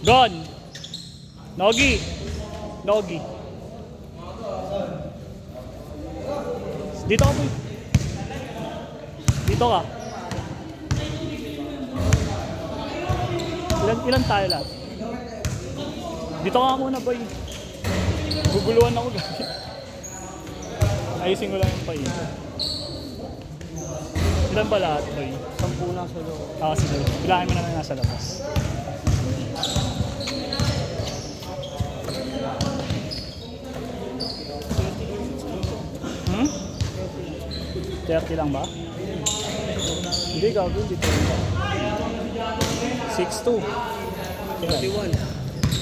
Gone. Nogi. Nogi. Dito ka, boy. Dito ka. Ilan tayo lahat? Dito ka muna, boy. Guguluhan ako. Ayusin ko lang yung pain. Ilan ba lahat, boy? 10 lang sa loob. Sige. Bilangin mo na nasa labas. Hmm? 30 lang ba? Hindi, gago. Dito. 6-2. 31.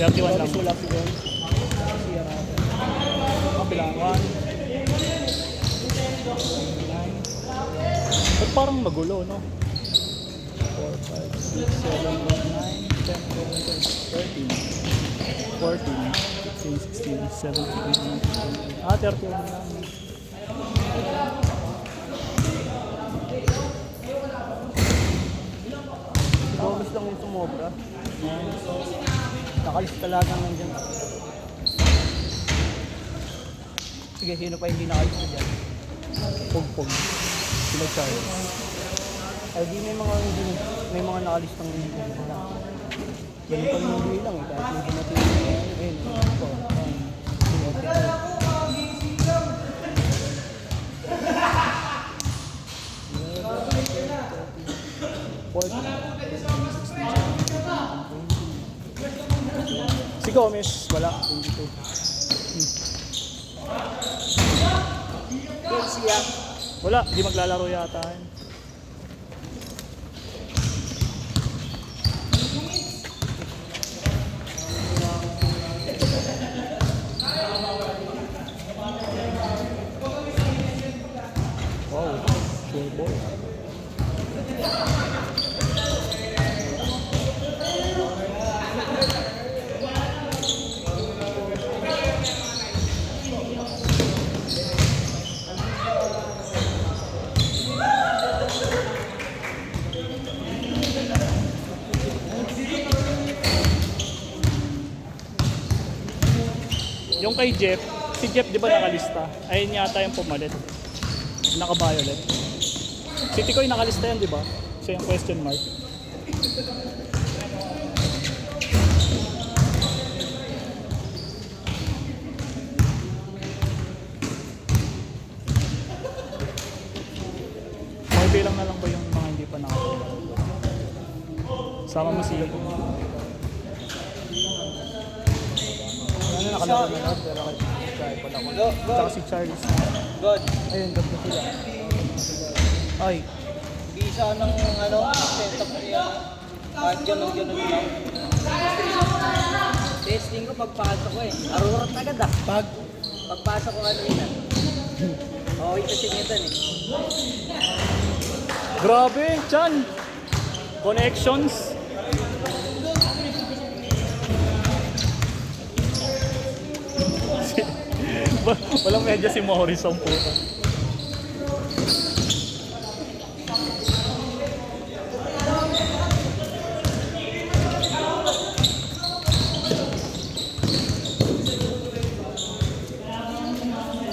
31 lang. Sulap yun. Bilangan. Ba't parang magulo, no? 4, 5, 6, 7, 8, 9, 10, 11, 12, 13, 14, 15, 16, 17, 18, 31 lang. Bonus lang yung sumobra. Nakalis talaga nandiyan. Sige, sino pa hindi nakalis na dyan? Pog-pog. Sila Charles. Ay, di may mga nakalis ng hindi na. Ganun pa rin yung bilang eh. Kahit hindi natin Si Gomez, wala. 22. siya. Wala, di maglalaro yata. Wow, sure ball. Yung kay Jeff, si Jeff di ba nakalista? Ayun yata yung pumalit. Naka-violet. Si Tikoy nakalista yan, di ba? Siya yung question mark. Okay lang na lang ba yung mga hindi pa nakalista? Sama mo si nakalaro na lahat, pero kaya pala ko. Tsaka si Charles. God. Ayun, ganda sila. Ay, Bisa ng setup niya. Kahit ganun-ganun lang. Testing ko pagpasok ko eh. Arurat agad ah. Pagpasok ko yun ah. Okay kasi nito eh. grabe, Chan! Connections. Walang medya si Morris ang puta.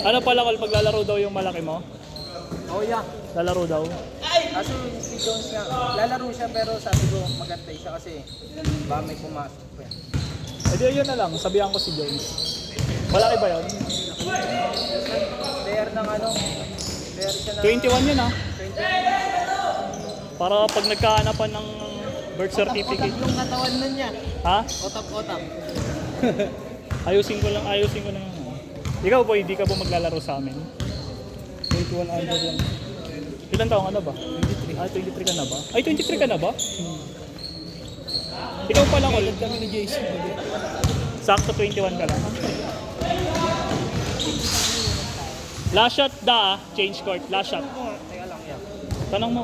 Ano pala kung maglalaro daw yung malaki mo? Oh yeah. Lalaro daw? Kaso si Jones nga, lalaro siya pero sabi ko magantay siya kasi ba may pumasok pa yan. E di yun na lang, sabihan ko si Jones. Malaki ba yun? Player ng player siya ng 21 yun ah. 21. Para pag nagkahanapan ng birth certificate. Otak yung katawan nun niya. Ha? Otak. Ayusin ko lang yun. Ikaw po, hindi ka po maglalaro sa amin? 21 under lang. Ilan taong ka na ba? 23. 23 ka na ba? Ay, 23 ka na ba? Ikaw pala ko. Kami ni JC. Sakto 21 ka lang. Last shot change court. Last shot. Teka lang yan. Tanong mo.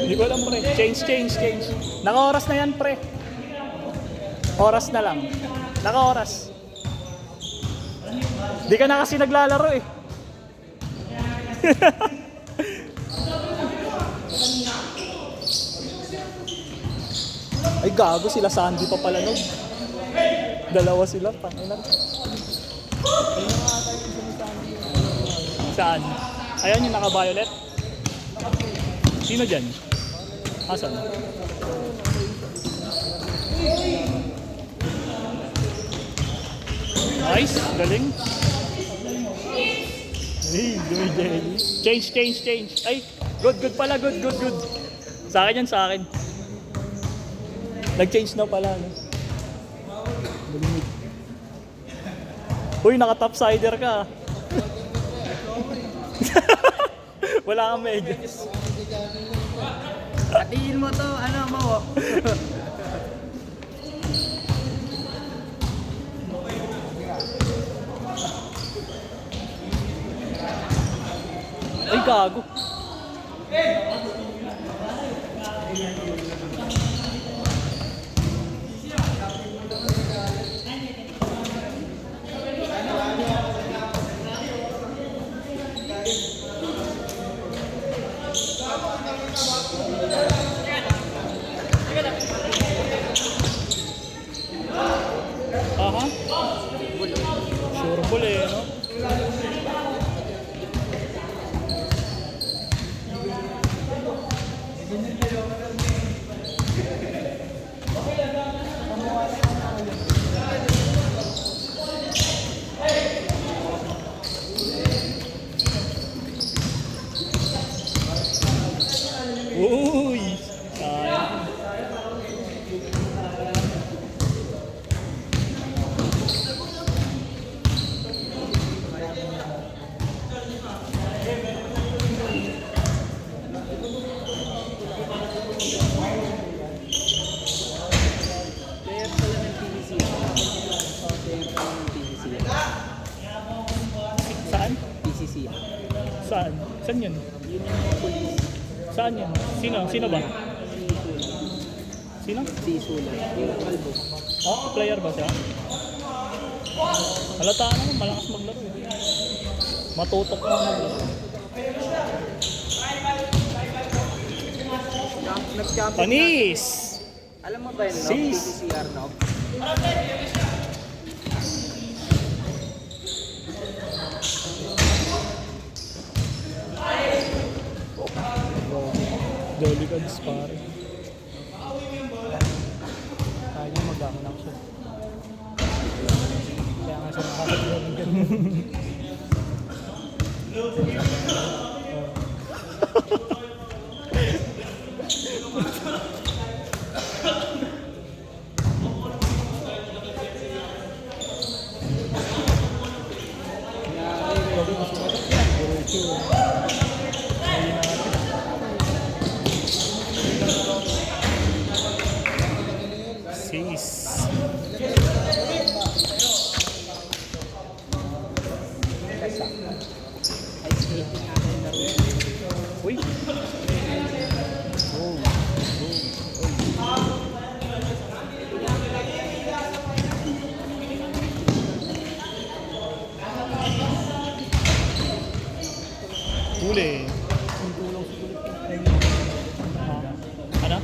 Hindi ko alam pre. Change. Naka-oras na yan pre. Oras na lang. Naka-oras. Di ka na kasi naglalaro eh. Ay gago, sila Sandy pa pala nun. Dalawa sila, pangilan. Saan? Ayan yung naka-violet. Sino dyan? Asan? Nice, galing. Hey, dumideli. Change. Ay, good pala, good. Sa akin yan, sa akin. Nag-change na pala, no? Galing. Uy, naka-topsider ka. Wala kang medyas. Hatiin mo to, ano mo? Ay, gago. Aha. Sure ball eh, no? Uy! Sayang. Player pala ng PVC. Player pala ng PVC. Saan? PCC. Saan? Saan yun? Yun yung police. Saan yun? Sino ba? Sino? Si Sula. Yung kalbo. Oh, player ba siya? Halata naman, malakas maglaro eh. Matutok na maglaro. Nag-champion. Panis! Alam mo ba yun, no? Sis. PCCR, no? Jolly Gods pare. Kaya niya mag-anak siya. Kaya nga siya nakakagawa ng ganun. Sis. Uy. Huli. Ano?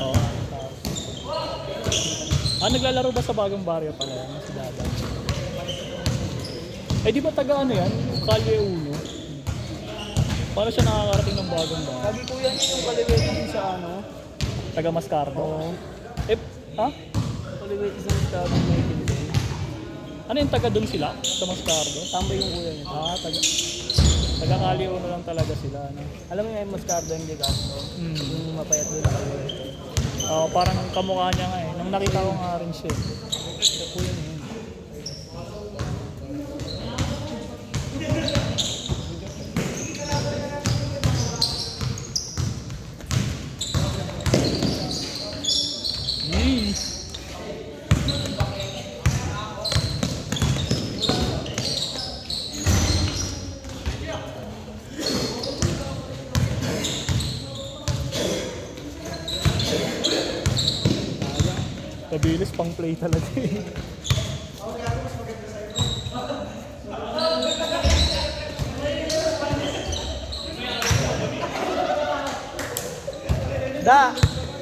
Oo. Naglalaro ba sa bagong baryo pala yan? Si Dada. Eh di ba taga ano yan? Kalye Uno? Paano siya nakakarating ng bagong baryo? Lagi ko yan yung kaliwete sa ano? Taga Mascardo? Oo. Eh, ha? Kaliwete sa estado ng Philippines. Ano yung taga doon sila? Sa Mascardo? Tambay yung kuya niya. Taga Kalye Uno lang talaga sila. No? Alam mo yung Moscardo yung De Castro? Hmm. Yung mapayat doon na kaliwete. Parang kamukha niya nga eh. Nung nakita ko nga rin siya. Sa kuya niya yun. Yee. Mabilis pang play talaga eh. Da!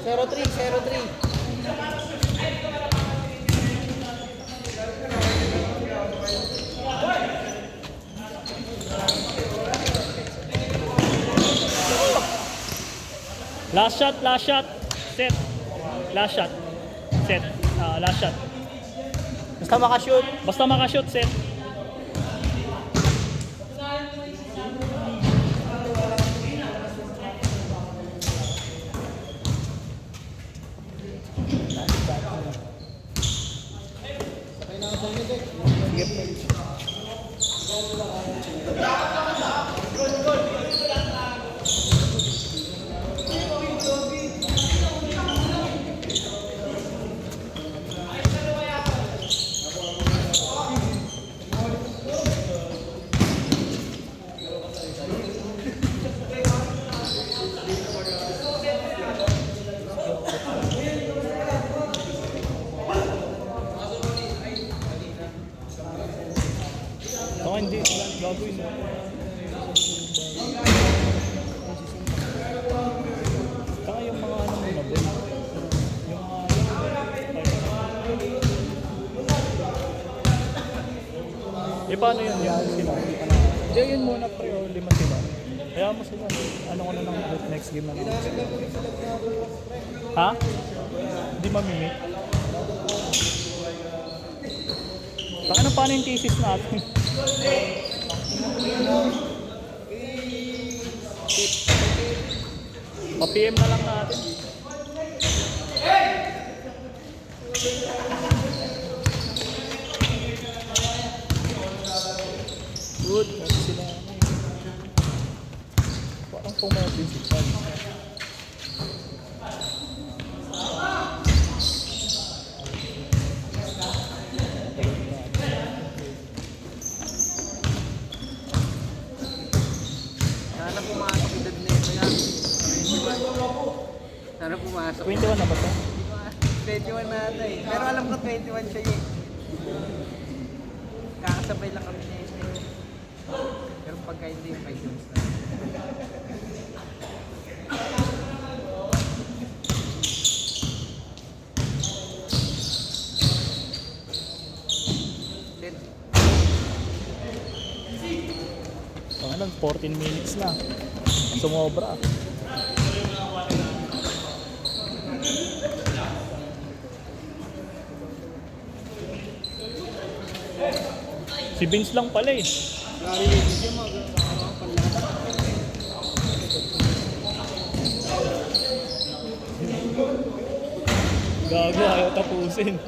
0-3, 0-3. Last shot, set. Last shot, set. Last shot. Basta makashoot. Basta makashoot, set. Ako hindi, gagawin mo. Saka yung mga ano mo na din. Yung mga... paano yun? Yan sila. Hindi, yun muna pre, o 5 sila. Kaya mo sila. Ano ko na lang next game na lang. Ha? Hindi mamimit? Taka na paano yung thesis natin? Pa-PM na lang natin. Good. Kasi sila. Parang pumatin si Chad. Sana pumasok edad na ito yan. 21. Sana pumasok. 21 na ba ito? 21 na ata eh. Pero alam ko 21 siya eh. Kakasabay lang kami niya eh. Pero pagka hindi, 5 months na. Ano, 14 minutes na. Sumobra. Si Vince lang pala eh. Gago, ayaw tapusin. 5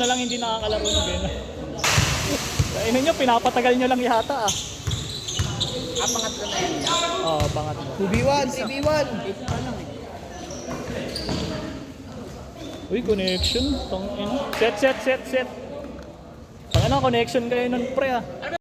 na lang hindi nakakalaro na gano'n. Kainin nyo, pinapatagal nyo lang yata ah. Pangatlo na yan. Oo, pangatlo. 2v1, 3v1. 8 pa lang eh. Uy, connection. Set. Tangina, connection kayo nun pre ah.